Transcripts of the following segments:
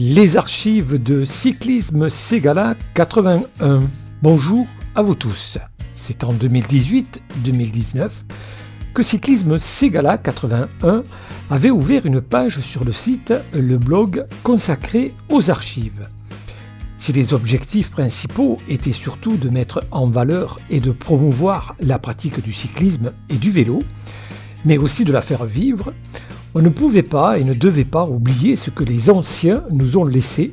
Les archives de Cyclisme Ségala 81. Bonjour à vous tous. C'est en 2018-2019 que Cyclisme Ségala 81 avait ouvert une page sur le site, le blog consacré aux archives. Si les objectifs principaux étaient surtout de mettre en valeur et de promouvoir la pratique du cyclisme et du vélo, mais aussi de la faire vivre, on ne pouvait pas et ne devait pas oublier ce que les anciens nous ont laissé,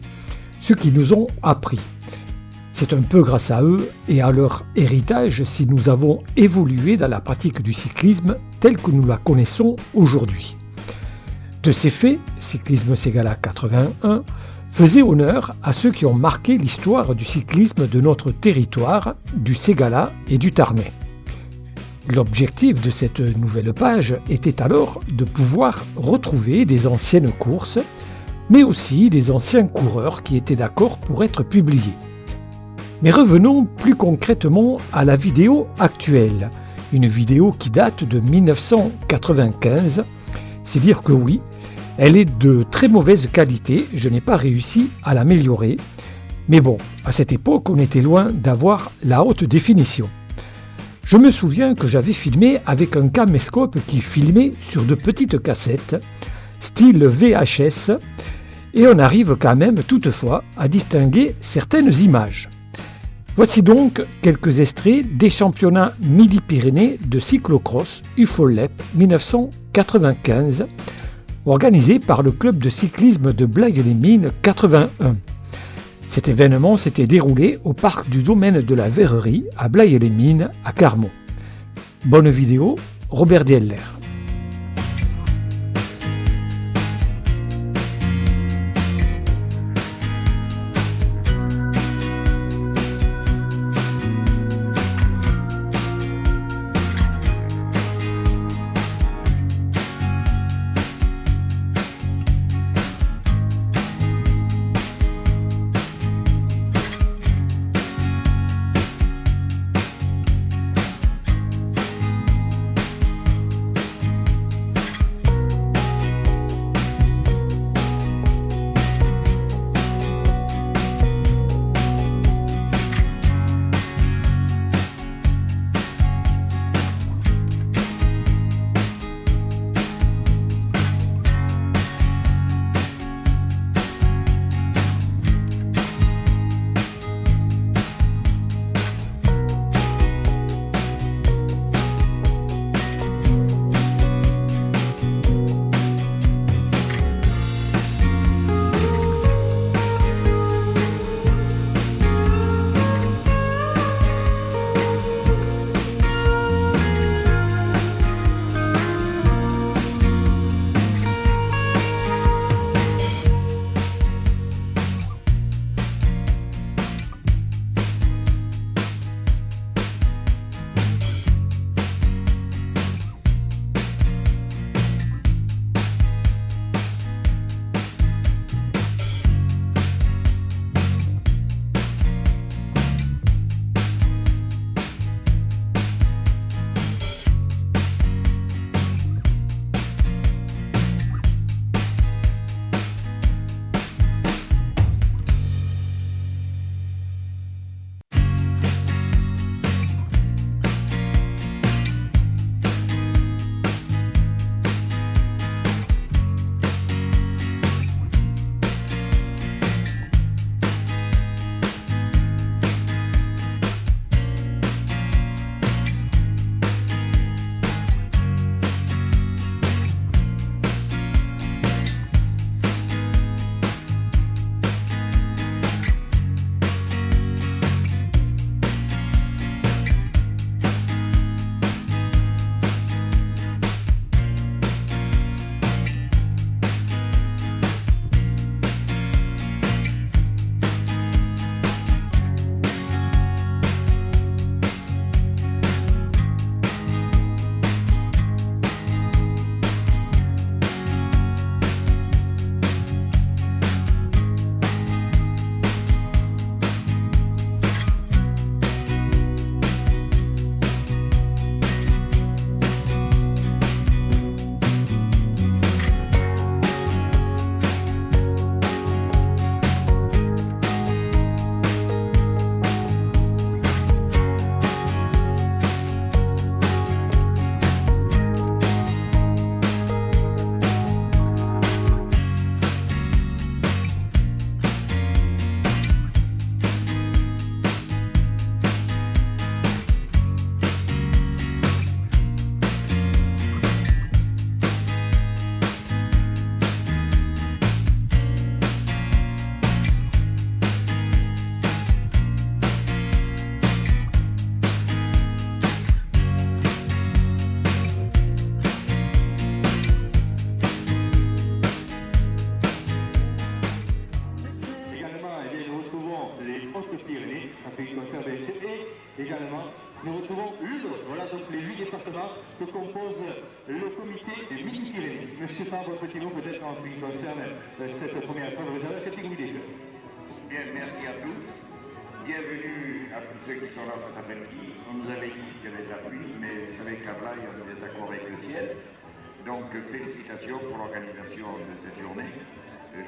ce qu'ils nous ont appris. C'est un peu grâce à eux et à leur héritage si nous avons évolué dans la pratique du cyclisme telle que nous la connaissons aujourd'hui. De ces faits, Cyclisme Ségala 81 faisait honneur à ceux qui ont marqué l'histoire du cyclisme de notre territoire, du Ségala et du Tarnais. L'objectif de cette nouvelle page était alors de pouvoir retrouver des anciennes courses, mais aussi des anciens coureurs qui étaient d'accord pour être publiés. Mais revenons plus concrètement à la vidéo actuelle, une vidéo qui date de 1995, c'est dire que oui, elle est de très mauvaise qualité, je n'ai pas réussi à l'améliorer, mais bon, à cette époque on était loin d'avoir la haute définition. Je me souviens que j'avais filmé avec un caméscope qui filmait sur de petites cassettes, style VHS, et on arrive quand même toutefois à distinguer certaines images. Voici donc quelques extraits des championnats Midi-Pyrénées de cyclocross UFOLEP 1995, organisés par le club de cyclisme de Blaye-les-Mines 81. Cet événement s'était déroulé au parc du domaine de la Verrerie à Blaye-les-Mines à Carmont. Bonne vidéo, Robert Dieller. également, nous retrouvons l'Udo. Voilà donc les 8 départements que compose le comité des Midi-Pyrénées. Monsieur Fabre, un petit mot peut-être en ce qui concerne cette première épreuve réservée à la catégorie des jeunes. Bien, merci à tous. Bienvenue à tous ceux qui sont là cet après-midi. On nous avait dit qu'il y avait de la pluie, mais avec Cablaï, on est d'accord avec le ciel. Donc, félicitations pour l'organisation de cette journée.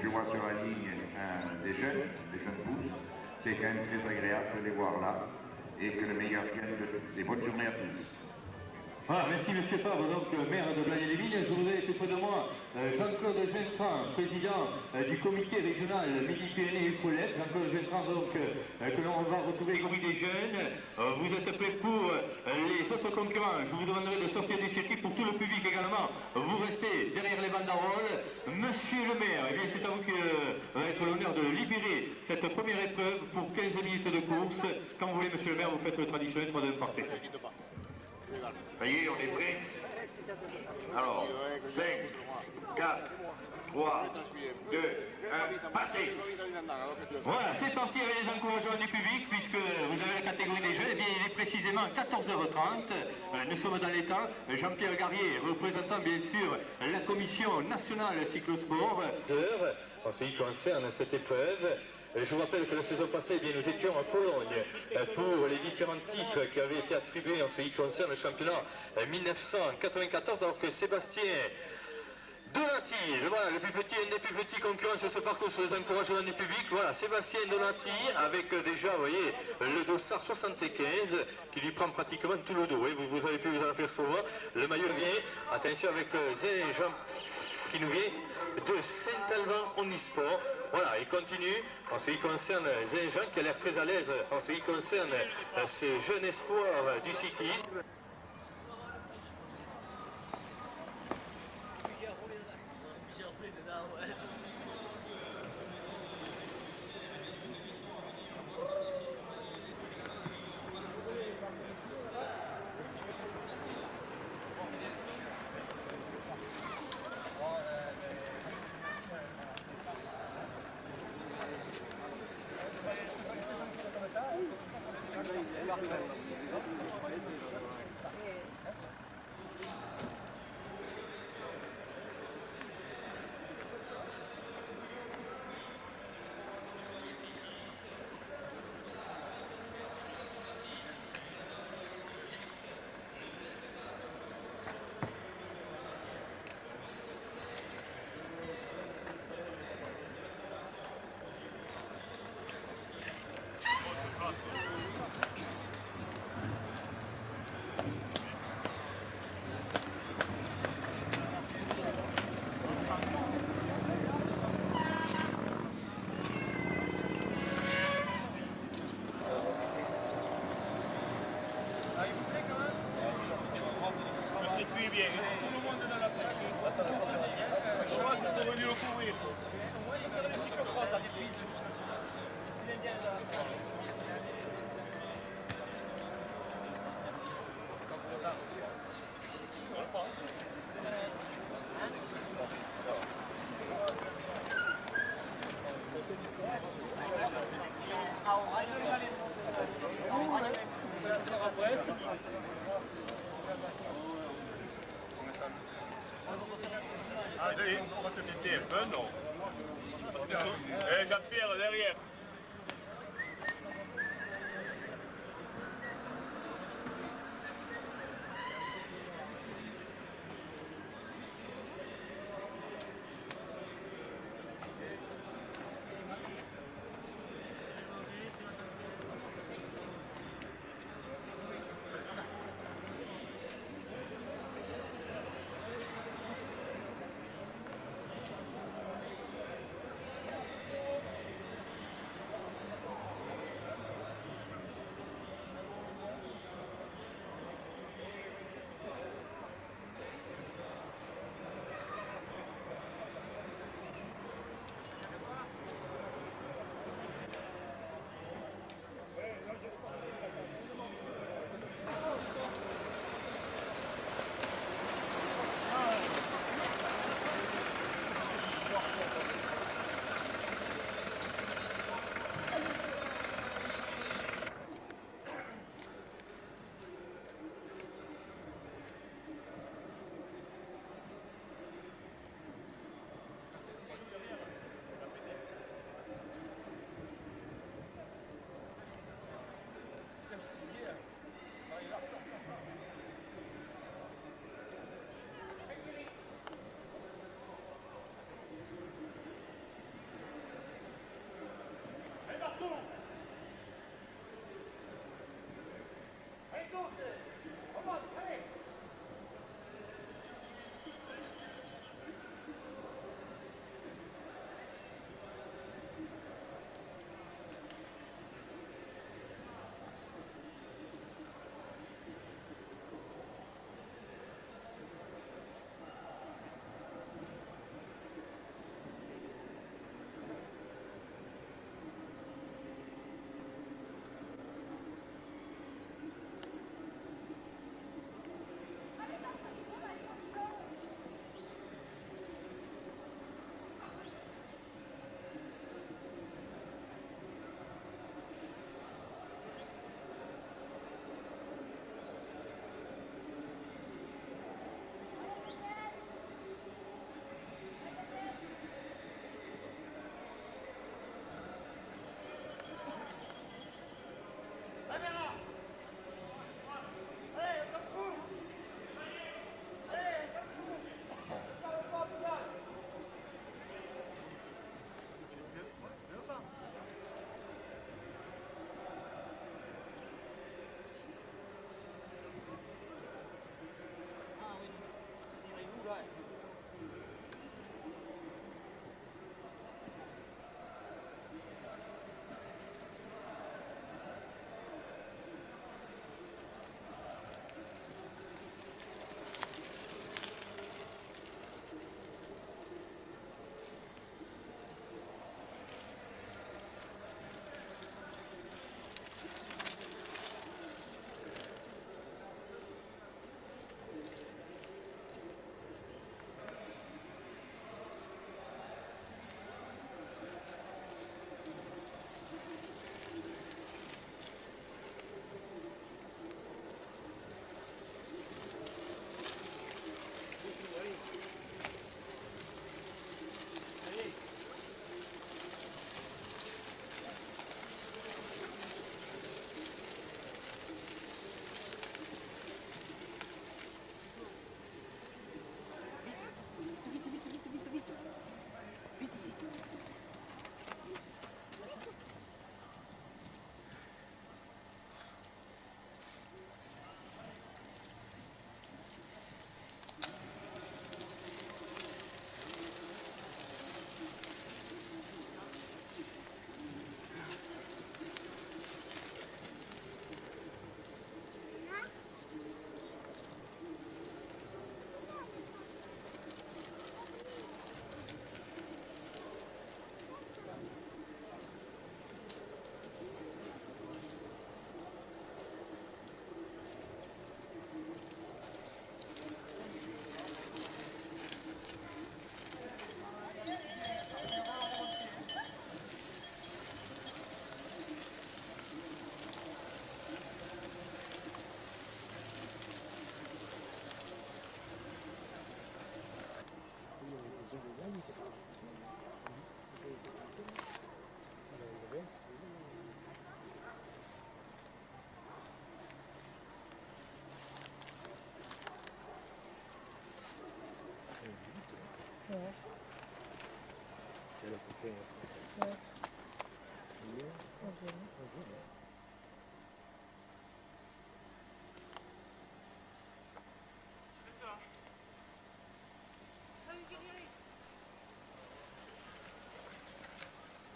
Je vois sur la ligne des jeunes pousses. C'est quand même très agréable de les voir là et que le meilleur gagne. Des bonnes journées à tous. Voilà, merci M. Fabre, donc maire de Blaye-les-Vignes. Je voudrais tout près de moi Jean-Claude Gestran, président du comité régional Midi-Pyrénées et Colette. Jean-Claude Gestran, donc, que l'on va retrouver comme des jeunes. Vous êtes prêts pour les autres concurrents. Je vous demanderai de sortir du circuit pour tout le public également. Vous restez derrière les banderoles. Monsieur le maire, eh bien c'est à vous que va être l'honneur de libérer cette première épreuve pour 15 minutes de course. Quand vous voulez, monsieur le maire, vous faites le traditionnel 3 2 parfait. Ça y est, on est prêt. Alors, 5, 4, 3, 2, 1, partez. Voilà, c'est parti avec les encouragements du public, puisque vous avez la catégorie des jeunes. Eh bien, il est précisément 14h30. Nous sommes dans les temps. Jean-Pierre Garrier, représentant bien sûr la commission nationale cyclosport. En ce qui concerne cette épreuve, je vous rappelle que la saison passée, eh bien, nous étions en Pologne pour les différents titres qui avaient été attribués en ce qui concerne le championnat 1994, alors que Sébastien Donati, voilà, le plus petit, un des plus petits concurrents sur ce parcours sur les encouragements du public. Voilà, Sébastien Donati avec déjà, vous voyez, le dossard 75 qui lui prend pratiquement tout le dos. Vous avez pu vous en apercevoir. Le maillot vient, attention avec Jean qui nous vient de Saint-Alban Omnisport. Voilà, il continue en ce qui concerne Jean qui a l'air très à l'aise en ce qui concerne ce jeune espoir du cyclisme. bien, tout le monde dans la pêche. Moi, je suis revenu au courir. Moi, je ferai le cyclocross à pied. Il est bien là. Ah, c'était fun, non? Jean-Pierre, derrière.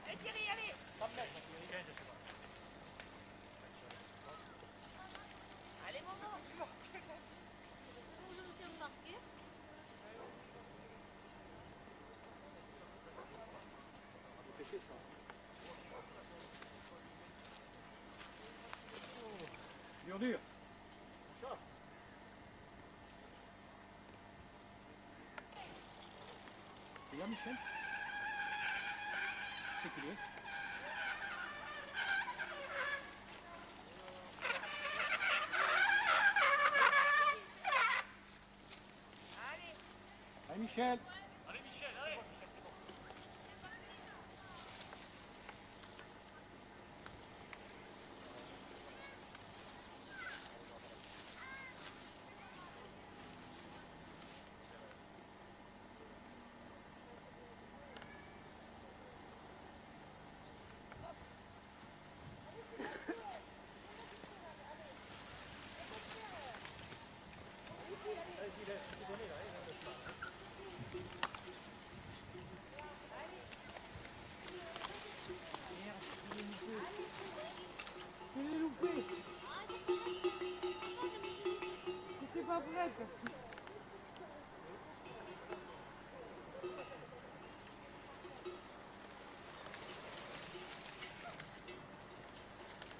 Allez Thierry, allez. Allez Momo. Bonjour monsieur embarqué. Dur, dur. C'est là, Michel? C'est qu'il est. Allez, Michel. Allez, Michel, allez.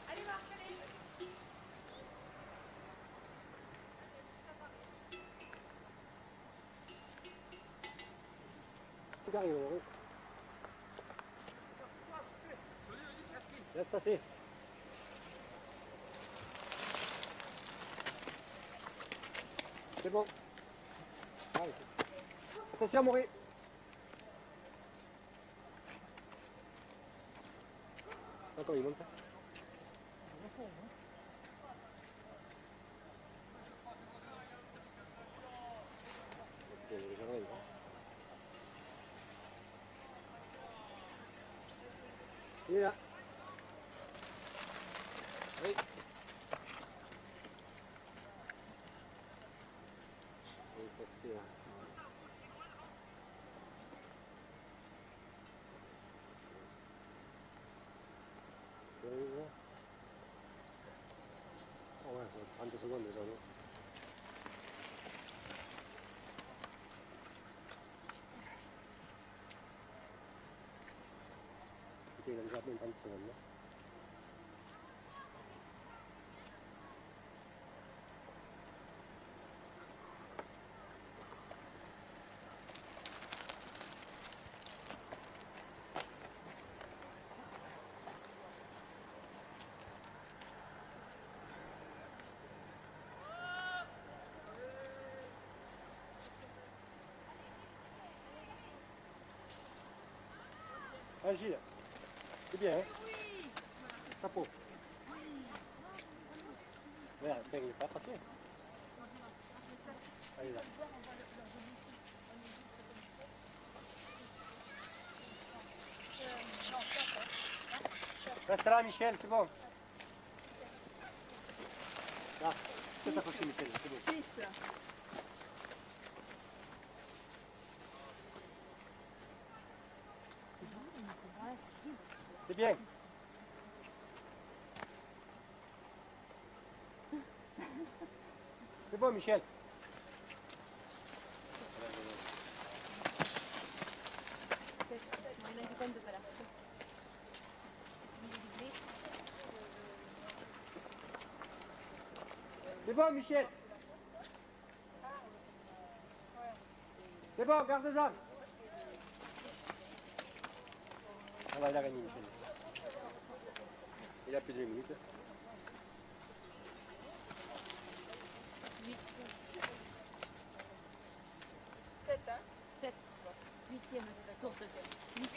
Allez Marc, allez. Laisse passer. C'est bon. Allez. Attention, Maury. Attends, il monte. Il est là. Oui. On va passer là. Oh ouais, 30 secondes déjà, non? Écoutez, il a déjà même 30 secondes, non? Ah Gilles, c'est bien, hein? Chapeau. Regarde, il n'est pas passé. Allez là. Reste là, Michel, c'est bon. Là, c'est accroché, Michel, c'est bon. C'est bien. C'est bon, Michel. C'est bon, Michel. C'est bon, garde-en. Ah bah, il a gagné, Michel. Il a plus de 2 minutes. 7, hein 7. 8e course de 8.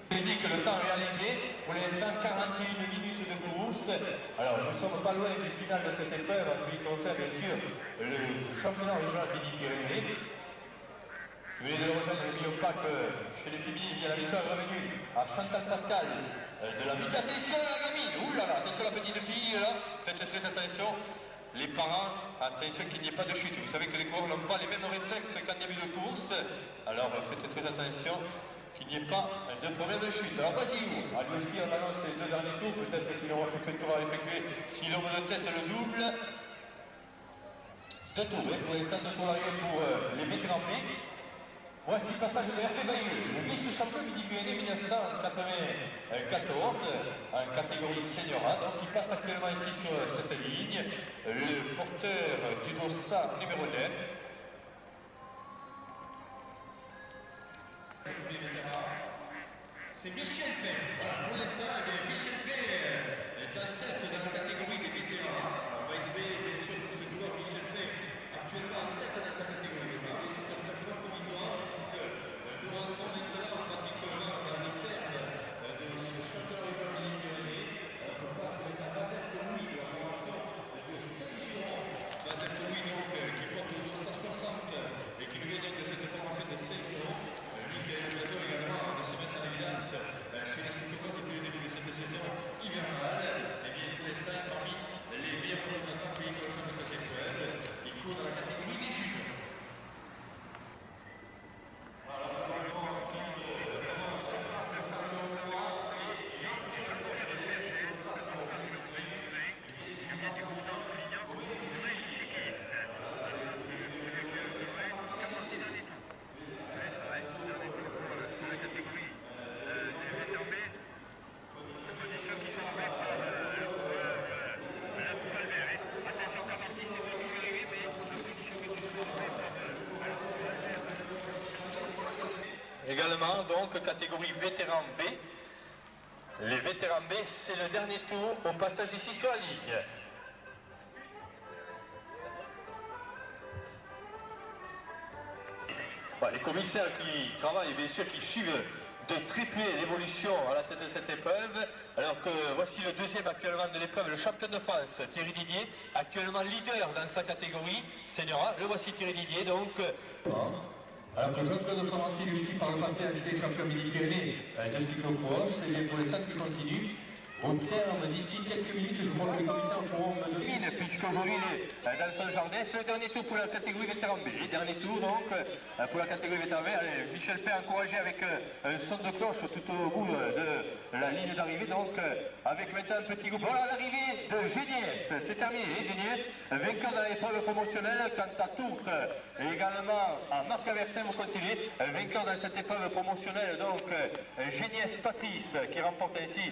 Je dis que le temps réalisé, pour l'instant 41 minutes de course. Alors nous ne sommes pas loin du final de cette épreuve en ce qui concerne bien sûr le championnat régional Midi-Pyrénées. Si vous voulez le rejoindre, n'oublions pas que chez les filles, il y a la victoire revenue à Chantal Pascal de la Midi. Attention à la gamine, oulala, attention à la petite fille là, faites très attention. Les parents, attention qu'il n'y ait pas de chute. Vous savez que les coureurs n'ont pas les mêmes réflexes qu'en début de course. Alors faites très attention qu'il n'y ait pas de problème de chute. Alors vas-y, lui aussi on annonce les deux derniers tours, peut-être qu'il aura quelques tours à effectuer si l'homme de tête le double. Deux tours, pour l'instant deux tours arrivés pour les vétérans B. Voici le passage de Hervé Bayeux, le vice-champion Midi-Pyrénées 1994 en catégorie seniorat. Donc il passe actuellement ici sur cette ligne. Le porteur du dossard numéro 9. C'est Michel P. Voilà, pour l'instant, Michel P est en tête de la catégorie des vétérans. On va essayer, bien sûr, pour ce joueur Michel P, actuellement en tête de sa catégorie de vétérans. Et c'est un placement provisoire, puisque nous rentrons maintenant pratiquement dans le terme de ce championnat régional Midi-Pyrénées. On passe avec la Bazette Louis de la formation de Saint-Giron. Bazette Louis, donc, qui porte le 260 et qui nous vient donc de cette formation de Saint-Giron. Qui a eu l'occasion également de se mettre en évidence chez les cyclistes depuis le début de cette saison hivernale. Et bien, pour l'instant, parmi les meilleurs représentants qui concernent cette épreuve, il court dans la catégorie des juniors. Également, donc, catégorie vétéran B. Les vétérans B, c'est le dernier tour au passage ici sur la ligne. Bon, les commissaires qui travaillent, bien sûr, qui suivent de tripler l'évolution à la tête de cette épreuve, alors que voici le deuxième actuellement de l'épreuve, le champion de France, Thierry Didier, actuellement leader dans sa catégorie seniorat. Le voici Thierry Didier, donc... Alors que Jean-Claude Florenti, lui aussi, par le passé, a été champion Midi-Pyrénées de cyclocross, et pour l'instant, qui continue. Au terme, d'ici quelques minutes, je crois que les commissaires pourront me donner... Puisqu'aujourd'hui, dans son jardin, c'est le dernier tour pour la catégorie vétéran B. Dernier tour, donc, pour la catégorie vétéran B. Allez, Michel Père encouragé avec un son de cloche tout au bout de la ligne d'arrivée, donc, avec maintenant un petit groupe. Voilà l'arrivée de Géniès. C'est terminé, Géniès, vainqueur dans l'épreuve promotionnelle. Quant à Tourte, et également à Marc Aversin, vous continuez, vainqueur dans cette épreuve promotionnelle, donc, Géniès Patrice, qui remporte ainsi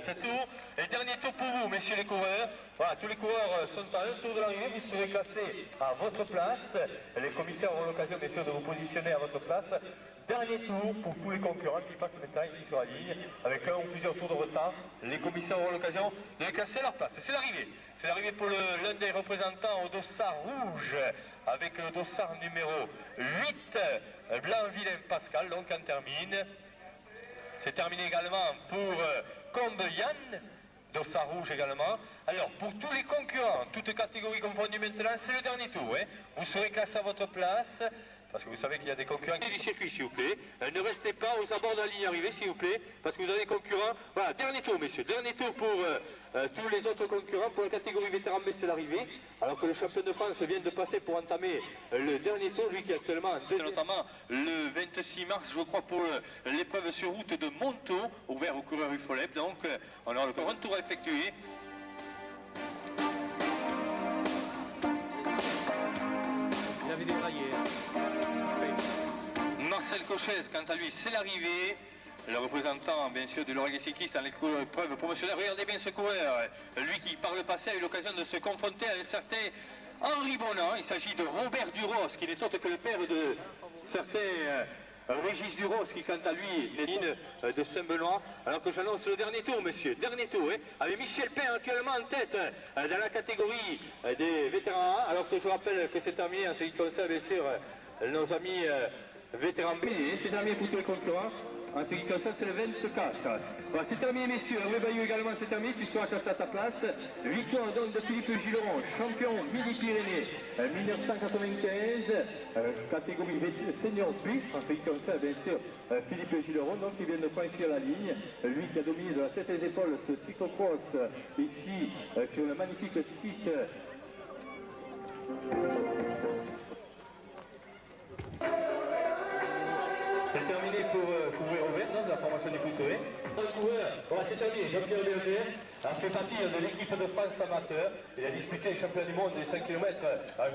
cette tour. Et dernier tour pour vous, messieurs les coureurs. Voilà, tous les coureurs sont à un tour de l'arrivée, vous serez classés à votre place. Les commissaires auront l'occasion, bien sûr, de vous positionner à votre place. Dernier tour pour tous les concurrents qui passent maintenant ici sur la ligne, avec un ou plusieurs tours de retard. Les commissaires auront l'occasion de classer leur place. C'est l'arrivée. C'est l'arrivée pour l'un des représentants au dossard rouge, avec le dossard numéro 8, Blanc-Vilain Pascal, donc en termine. C'est terminé également pour Combe Yann, dossard rouge également. Alors, pour tous les concurrents, toutes catégories confondues maintenant, c'est le dernier tour. Hein. Vous serez classé à votre place. parce que vous savez qu'il y a des concurrents du circuit, s'il vous plaît. Ne restez pas aux abords de la ligne arrivée, s'il vous plaît, parce que vous avez des concurrents. Voilà, dernier tour, messieurs, dernier tour pour tous les autres concurrents. Pour la catégorie vétéran, mais c'est l'arrivée. Alors que le champion de France vient de passer pour entamer le dernier tour, lui qui est actuellement notamment le 26 mars, je crois, pour l'épreuve sur route de Montaut, ouvert aux coureurs UFOLEP. Donc, on aura encore un tour à effectuer. Il avait débraillé. Marcel Cochez, quant à lui, c'est l'arrivée. Le représentant, bien sûr, de l'Oreille cycliste dans l'épreuve promotionnelle. Regardez bien ce coureur, lui qui, par le passé, a eu l'occasion de se confronter à un certain Henri Bonan. Il s'agit de Robert Duros, qui n'est autre que le père de certains Régis Duros, qui, quant à lui, est de Saint-Benoît. Alors que j'annonce le dernier tour, monsieur, dernier tour, avec Michel Pain actuellement en tête dans la catégorie des vétérans A. Alors que je rappelle que c'est terminé en ce qui concerne, bien sûr, nos amis vétérans B. C'est terminé pour tous les concurrents. En ce qui concerne, c'est le 24. Voilà, c'est terminé, messieurs. Hervé Bayou également, c'est terminé. Tu seras à ta place. Victoire donc de Philippe Gileron, champion Midi-Pyrénées 1995, catégorie senior B. En ce qui concerne, bien sûr, Philippe Gileron, donc qui vient de franchir la ligne. Lui qui a dominé de la tête et des épaules ce cyclocross ici sur le magnifique site. C'est terminé pour couvrir Robert, non, de la formation des Couteaux. Voilà, c'est terminé. Jean-Pierre Berger a fait partie de l'équipe de France amateur. Il a disputé le championnat du monde des 5 km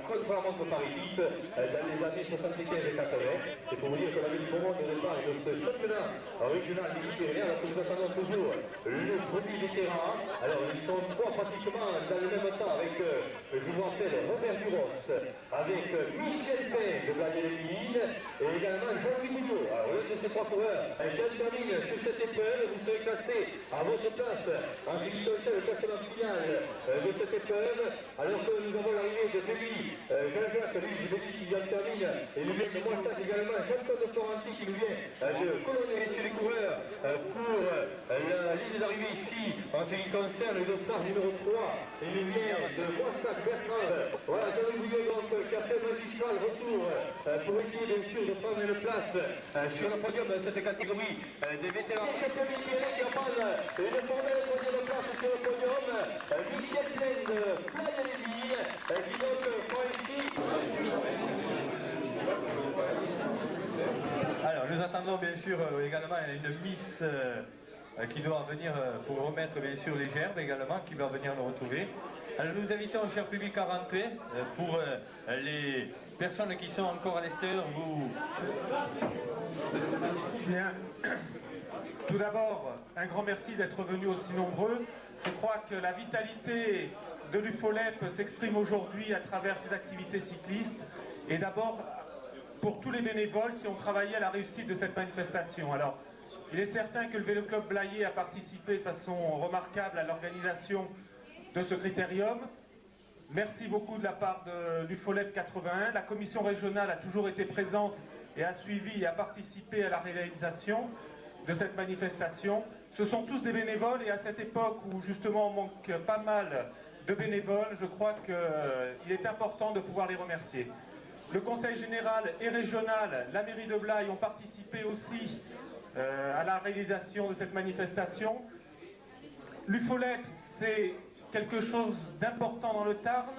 contre-la-montre Paris-Nice dans les années 75 et 80. Et pour vous dire qu'on avait du bon monde de départ de ce championnat régional méditerranéen, alors que nous attendons toujours le premier vétéran. Alors, ils sont trois pratiquement dans le même temps avec, je vous rappelle, Robert Duros, avec Michel Pain de Blaye-les-Mines et également Jean-Louis Bouillot. Alors, l'un de ces trois coureurs, qui termine sur cette épreuve, vous serez classé à votre place en ce qui concerne le classement final de cette épreuve, alors que nous avons l'arrivée de Denis Jean-Jacques, lui, qui vient de termine, et nous vient de Moissac également, champion de Florentie qui nous vient de Cologne, messieurs les coureurs, pour la ligne d'arrivée ici, en ce qui concerne le dossard numéro 3, il nous vient de Moissac Bertrand. Voilà, Jean-Louis Bouillot, donc, qui a fait magistral retour pour essayer bien sûr de prendre une place sur le podium de cette catégorie des vétérans. Michel Pain qui va prendre une formelle troisième place sur le podium. Michel Pain de Blaye-les-Mines qui donc prend ici. Alors nous attendons bien sûr également une Miss qui doit venir pour remettre bien sûr les gerbes également, qui va venir nous retrouver. Alors nous invitons cher public à rentrer pour les personnes qui sont encore à l'extérieur. Bien. Tout d'abord, un grand merci d'être venus aussi nombreux. Je crois que la vitalité de l'UFOLEP s'exprime aujourd'hui à travers ces activités cyclistes et d'abord pour tous les bénévoles qui ont travaillé à la réussite de cette manifestation. Alors, il est certain que le Vélo Club Blaye a participé de façon remarquable à l'organisation de ce critérium. Merci beaucoup de la part de l'UFOLEP 81. La commission régionale a toujours été présente et a suivi et a participé à la réalisation de cette manifestation. Ce sont tous des bénévoles et à cette époque où justement on manque pas mal de bénévoles, je crois qu'il est important de pouvoir les remercier. Le Conseil général et régional, la mairie de Blaye ont participé aussi à la réalisation de cette manifestation. L'UFOLEP, c'est quelque chose d'important dans le Tarn.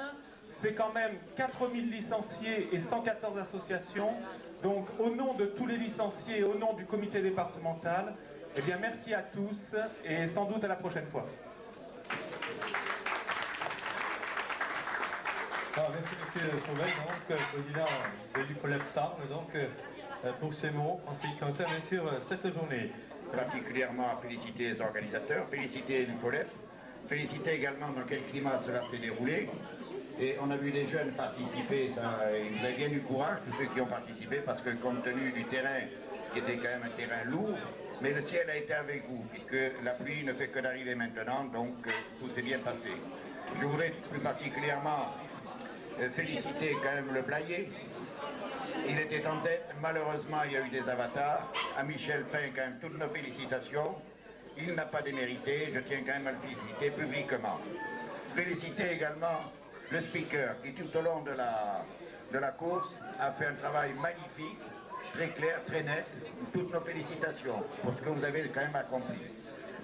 C'est quand même 4000 licenciés et 114 associations. Donc au nom de tous les licenciés et au nom du comité départemental, eh bien merci à tous et sans doute à la prochaine fois. Alors, merci M. Sauvel, donc, président de l'UFOLEP Tarn, donc, pour ces mots en ce qui concerne bien sûr cette journée. Particulièrement à féliciter les organisateurs, féliciter l'UFOLEP, féliciter également dans quel climat cela s'est déroulé. Et on a vu les jeunes participer, ils avaient bien du courage, tous ceux qui ont participé, parce que compte tenu du terrain, qui était quand même un terrain lourd, mais le ciel a été avec vous, puisque la pluie ne fait que d'arriver maintenant, donc tout s'est bien passé. Je voudrais plus particulièrement féliciter quand même le Blayais. Il était en tête, malheureusement il y a eu des avatars. À Michel Pain, quand même, toutes nos félicitations. Il n'a pas démérité, je tiens quand même à le féliciter publiquement. Féliciter également le speaker qui tout au long de de la course a fait un travail magnifique, très clair, très net. Toutes nos félicitations pour ce que vous avez quand même accompli.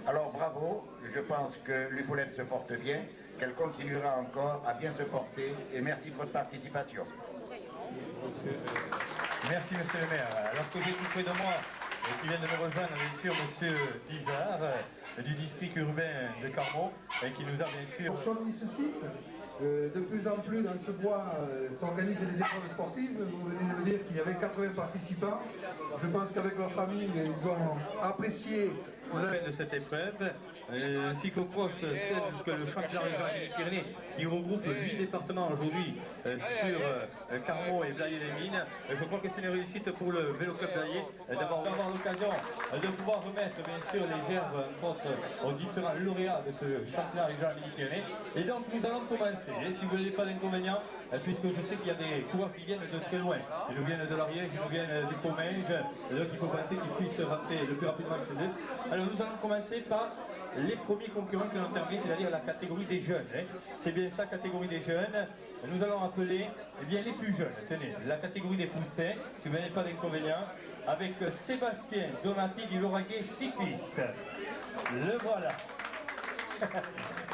Alors bravo, je pense que l'UFOLEP se porte bien, qu'elle continuera encore à bien se porter et merci pour votre participation. Merci monsieur le maire. Alors que j'ai tout près de moi et qui vient de me rejoindre bien sûr monsieur Bizarre du district urbain de Carmaux et qui nous a bien sûr choisi ce site. De plus en plus dans ce bois s'organisent des épreuves sportives. Vous venez de me dire qu'il y avait 80 participants. Je pense qu'avec leur famille, ils ont apprécié de cette épreuve, cyclocross tel que le championnat régional des Pyrénées qui regroupe 8 départements aujourd'hui sur Carmaux et Blaye-les-Mines. Je crois que c'est une réussite pour le Vélo Club Blaye d'avoir l'occasion de pouvoir remettre bien sûr les gerbes entre autres aux différents lauréats de ce championnat régional des Pyrénées. Et donc nous allons commencer, si vous n'avez pas d'inconvénient, puisque je sais qu'il y a des coureurs qui viennent de très loin. Ils nous viennent de l'Ariège, ils nous viennent du Comminges, donc il faut penser qu'ils puissent rentrer le plus rapidement chez eux. Alors nous allons commencer par les premiers concurrents que l'on termine, c'est-à-dire la catégorie des jeunes. C'est bien ça, catégorie des jeunes. Nous allons appeler bien les plus jeunes. Tenez, la catégorie des poussins, si vous n'avez pas d'inconvénient, avec Sébastien Donati du Lauragais cycliste. Le voilà.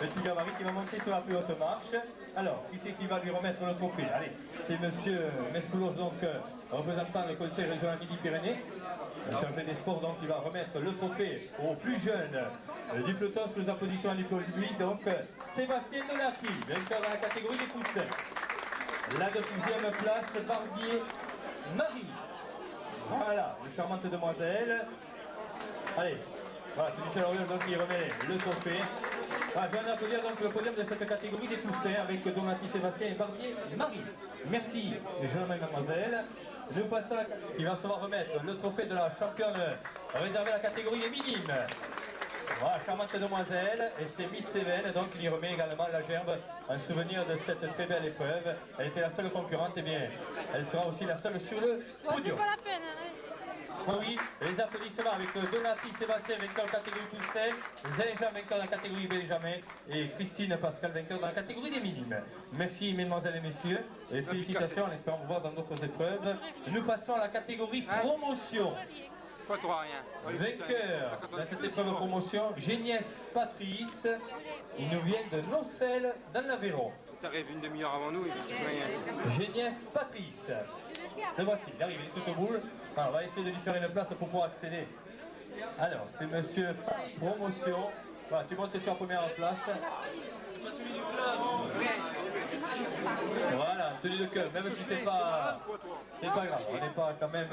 Petit gabarit qui va monter sur la plus haute marche. Alors, qui c'est qui va lui remettre le trophée? Allez, c'est monsieur Mescoulos, donc représentant le conseil régional Midi-Pyrénées, chargé des sports, donc il va remettre le trophée aux plus jeunes du peloton sous les applaudissements du public. Donc, Sébastien Donati, vainqueur dans la catégorie des poussins. La deuxième place, Barbier Marie. Voilà, une charmante demoiselle. Allez, voilà, Michel Auriol, donc il remet le trophée. Voilà, je viens d'applaudir donc le podium de cette catégorie des poussins avec Donati Sébastien et Barbier Marie. Merci, jeunes et mademoiselles. Nous passons à qui va se remettre le trophée de la championne réservé à la catégorie des minimes. Voilà, charmante demoiselle, et c'est Miss Cévennes, donc il y remet également la gerbe en souvenir de cette très belle épreuve. Elle était la seule concurrente, et bien elle sera aussi la seule sur le podium. C'est pas la peine, hein. Oui, les applaudissements avec Donati Sébastien, vainqueur de la catégorie poussée, Zinja, vainqueur de la catégorie Benjamin, et Christine Pascal, vainqueur dans la catégorie des minimes. Merci mesdemoiselles et messieurs, et félicitations en espérant vous voir dans d'autres épreuves. Nous passons à la catégorie promotion. Pas trop rien. Vainqueur dans cette épreuve promotion, Géniès Patrice, il nous vient de Nocelles dans l'Aveyron. Tu arrives une demi-heure avant nous et tu fais rien. Géniès Patrice. Le voici, il arrive, il est tout au bout. Alors, on va essayer de lui faire une place pour pouvoir accéder. Alors, c'est monsieur Promotion. Voilà, tu montes sur la première place. Voilà, tenue de queue, même si c'est pas grave, on n'est pas quand même...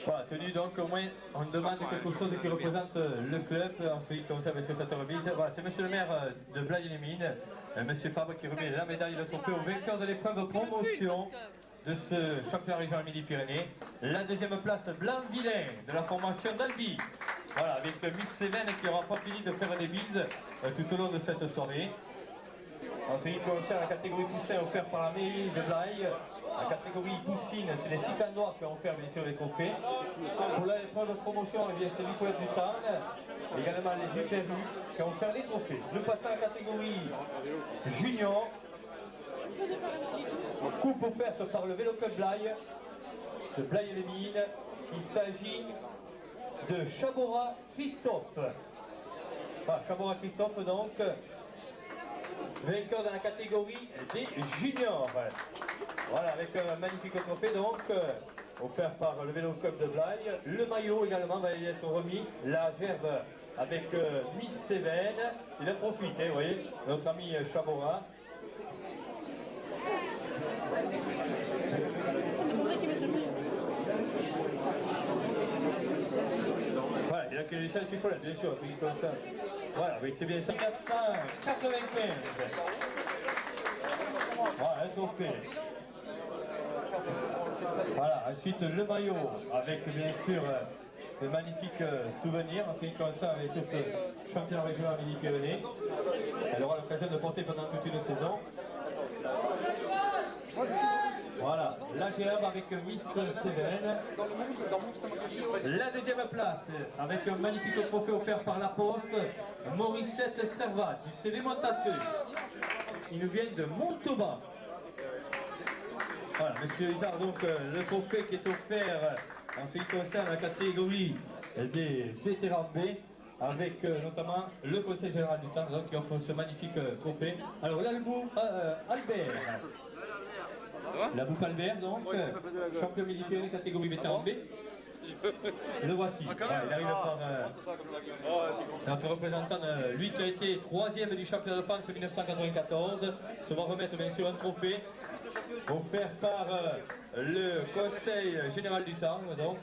Voilà, tenue donc au moins on demande quelque chose qui représente le club en ce qui concerne cette remise. Voilà, c'est monsieur le maire de Blaye-les-Mines, monsieur Fabre qui remet la médaille de trophée au vainqueur de l'épreuve promotion de ce championnat régional Midi-Pyrénées. La deuxième place, Blanc-Vilain de la formation d'Albi. Voilà, avec Miss Cévennes qui aura pas fini de faire des bises tout au long de cette soirée. En ce qui concerne la catégorie poussin offerte par la mairie de Blaye, la catégorie poussine, c'est les Sicanois qui ont offert bien sûr les trophées. Pour l'épreuve de promotion, eh c'est l'UFOLEP du Tarn, également les GPRU qui ont offert les trophées. Nous passons à la catégorie junior. Coupe offerte par le Vélo Club Blaye, de Blaye-les-Mines. Il s'agit de Chabora Christophe. Enfin, Chabora Christophe donc, vainqueur dans la catégorie des juniors. Voilà, avec un magnifique trophée donc, offert par le Vélo Club de Blaye. Le maillot également va y être remis, la gerbe avec Miss Cévennes. Il en profite, vous voyez, notre ami Chabora. Voilà, il a que les licences UFOLEP, bien sûr, c'est comme ça. Voilà, oui, c'est bien ça. 495. Voilà, un trophée. Voilà, ensuite le maillot, avec bien sûr de magnifiques souvenirs en ce qui concerne ce championnat régional Midi-Pyrénées. Elle aura l'occasion de porter pendant toute une saison. Voilà, la gerbe avec Miss Cévennes. La deuxième place, avec un magnifique trophée offert par la Poste, Morissette Servat, du CV Montasteux. Il nous vient de Montauban. monsieur Isard, donc le trophée qui est offert en ce qui concerne la catégorie des vétérans B, avec notamment le conseil général du temps donc, qui offre ce magnifique trophée. Alors là, le bout Albert. La boucle Albert, donc, champion militaire catégorie vétéran B. Le voici. Voilà, il arrive par notre représentant, lui qui a été 3e du championnat de France en 1994, se va remettre bien sûr un trophée offert par le conseil général du temps. Donc,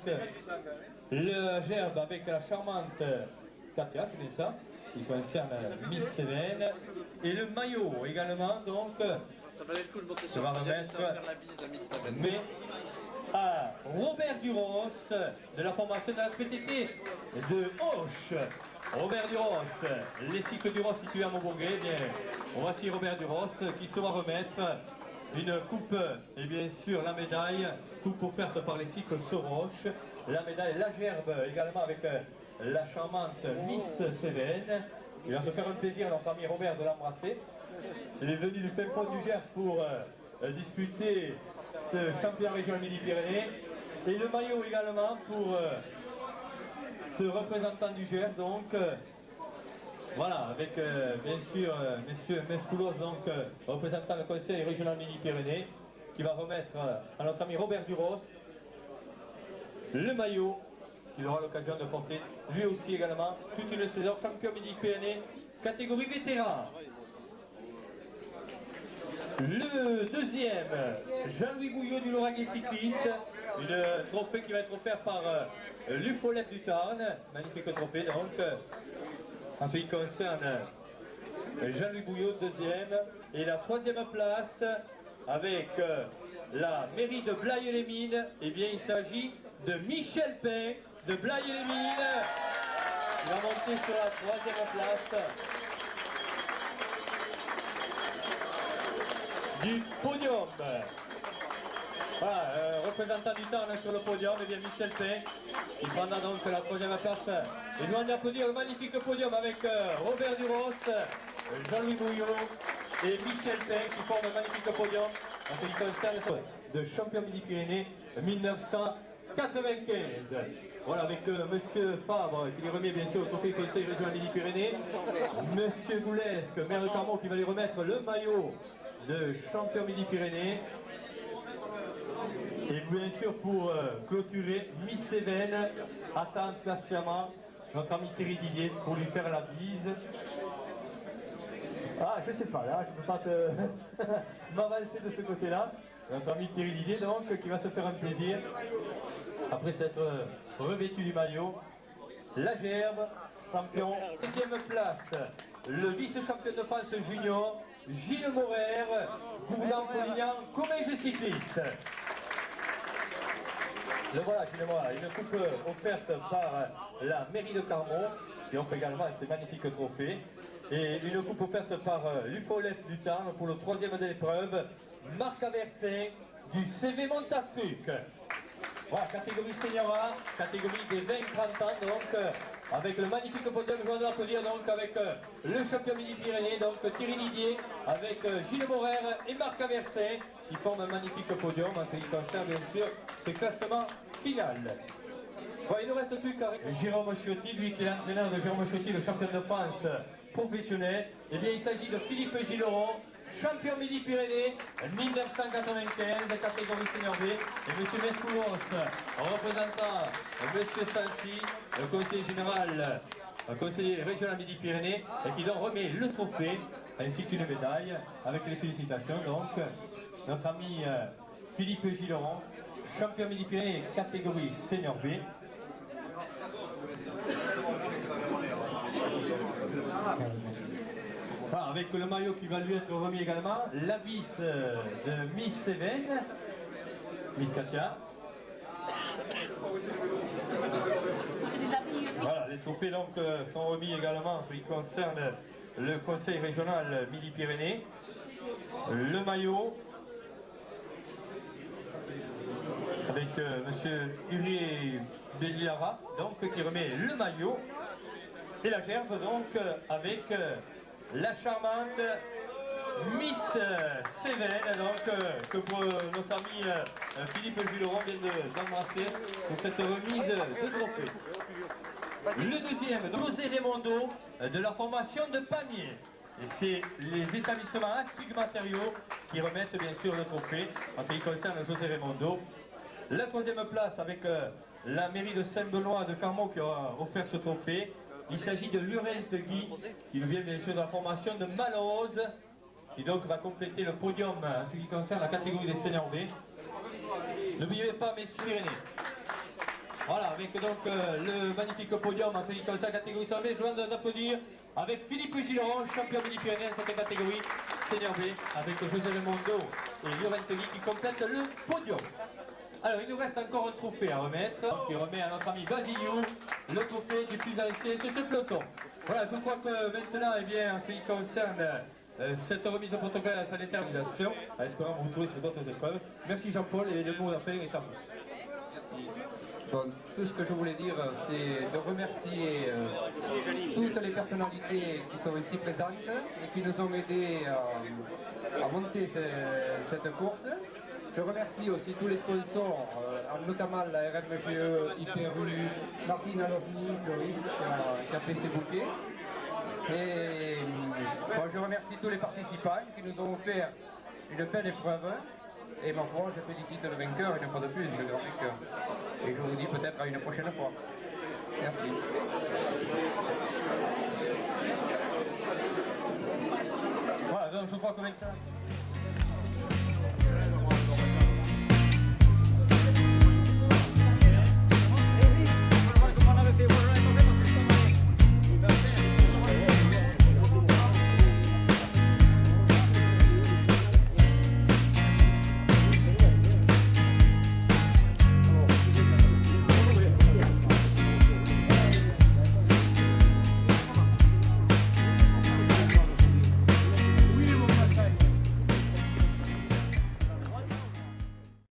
le gerbe avec la charmante Katia, c'est bien ça, qui concerne Miss Cévennes, et le maillot également, donc, Ça valait le coup de monter se sur va le podium, remettre, faire la bise à Miss Cévennes. mais à Robert Duros de la formation de la SPTT de Auch. Robert Duros, les cycles Duros situés à Montbourguet, bien, voici Robert Duros qui se va remettre une coupe et bien sûr la médaille, coupe offerte par les cycles Soroche, la médaille, la gerbe également avec la charmante Miss Cévennes. Il va se faire un plaisir à notre ami Robert de l'embrasser. Il est venu du fin fond du Gers pour disputer ce championnat régional Midi-Pyrénées. Et le maillot également pour ce représentant du Gers. Donc voilà, avec bien sûr monsieur Mescoulos, donc représentant le conseil régional Midi-Pyrénées, qui va remettre à notre ami Robert Duros le maillot qu'il aura l'occasion de porter lui aussi également toute une saison champion Midi-Pyrénées catégorie vétéran. Le deuxième, Jean-Louis Bouillot du Lauragais cycliste, une trophée qui va être offert par l'UFOLEP du Tarn, magnifique trophée donc. En ce qui concerne Jean-Louis Bouillot, deuxième, et la troisième place avec la mairie de Blaye-les-Mines, eh bien il s'agit de Michel Pain de Blaye-les-Mines, qui va monter sur la troisième place du podium. Voilà, représentant du Tarn sur le podium, et bien Michel Pain, qui prendra donc la troisième place. Et nous allons applaudir le magnifique podium avec Robert Duros, Jean-Louis Bouillot et Michel Pain qui forment un magnifique podium en ce qui concerne de champion Midi-Pyrénées 1995. Voilà, avec monsieur Fabre qui lui remet bien sûr au trophée conseil régional Midi-Pyrénées, monsieur Goulesque, maire de Carmont, qui va lui remettre le maillot de champion Midi-Pyrénées. Et bien sûr pour clôturer, Miss Cévennes attend patiemment notre ami Thierry Didier pour lui faire la bise. Ah, je sais pas, là, je ne peux pas m'avancer de ce côté-là. Notre ami Thierry Didier, donc, qui va se faire un plaisir après s'être revêtu du maillot. La gerbe, champion, 7e place. Le vice-champion de France junior, Gilles Morer, Gourdan-Polignan, Comège cycliste. Le voilà, Gilles Morer, une coupe offerte par la mairie de Carmont, qui offre également ce magnifique trophée. Et une coupe offerte par l'UFOLEP du Tarn pour le troisième de l'épreuve, Marc Aversin du CV Montastruc. Voilà, catégorie senior A, catégorie des 20-30 ans, donc avec le magnifique podium, je dois applaudir donc avec le champion Midi-Pyrénées, donc Thierry Didier, avec Gilles Morer et Marc Aversin, qui forment un magnifique podium en ce qui concerne bien sûr ce classement final. Bon, il ne reste plus qu'à Jérôme Chiotti, lui qui est l'entraîneur de Jérôme Chiotti, le champion de France professionnel. Eh bien, il s'agit de Philippe Gilleron, champion Midi-Pyrénées 1995, catégorie senior B, et M. Mescoulos, représentant M. Sancy, le conseiller général, le conseiller régional Midi-Pyrénées, et qui donc remet le trophée ainsi qu'une médaille avec les félicitations. Donc, notre ami Philippe Gilleron, champion Midi-Pyrénées catégorie senior B. Enfin, avec le maillot qui va lui être remis également, la vis de Miss Cévennes, Miss Katia. Voilà, les trophées donc sont remis également en ce qui concerne le conseil régional Midi-Pyrénées. Le maillot avec monsieur Urié Belliara, donc qui remet le maillot. Et la gerbe donc avec la charmante Miss Cévennes, donc, que pour notre ami Philippe Gilleron vient d'embrasser pour cette remise de trophée. Le deuxième, José Raimondo, de la formation de Pamiers. Et c'est les établissements Astig Matériaux qui remettent bien sûr le trophée en ce qui concerne José Raimondo. La troisième place avec la mairie de Saint-Benoît de Carmont qui a offert ce trophée. Il s'agit de Laurent Guy, qui nous vient bien sûr de la formation de Malrose, qui donc va compléter le podium en ce qui concerne la catégorie des seniors B. N'oubliez pas Messieurs-Pyrénées. Voilà, avec donc le magnifique podium en ce qui concerne la catégorie senior B. Je vous demande d'applaudir avec Philippe Gilleron, champion Midi-Pyrénées en cette catégorie senior B, avec José Raimondo et Laurent Guy qui complètent le podium. Alors, il nous reste encore un trophée à remettre, qui remet à notre ami Basiliou le trophée du plus ancien sur ce peloton. Voilà, je crois que maintenant, eh bien, en ce qui concerne cette remise au protocole à sa détermination, en espérant vous retrouver sur d'autres épreuves. Merci Jean-Paul, et le mot d'appel est à vous. Merci. Bon, tout ce que je voulais dire, c'est de remercier toutes les personnalités qui sont ici présentes et qui nous ont aidés à monter cette course. Je remercie aussi tous les sponsors, notamment la RMGE, Hyperu, Martine Alosny, qui a fait ses bouquets. Et bon, je remercie tous les participants qui nous ont offert une belle épreuve. Et ma foi, je félicite le vainqueur une fois de plus, le grand vainqueur. Et je vous dis peut-être à une prochaine fois. Merci. Voilà, donc je crois que maintenant...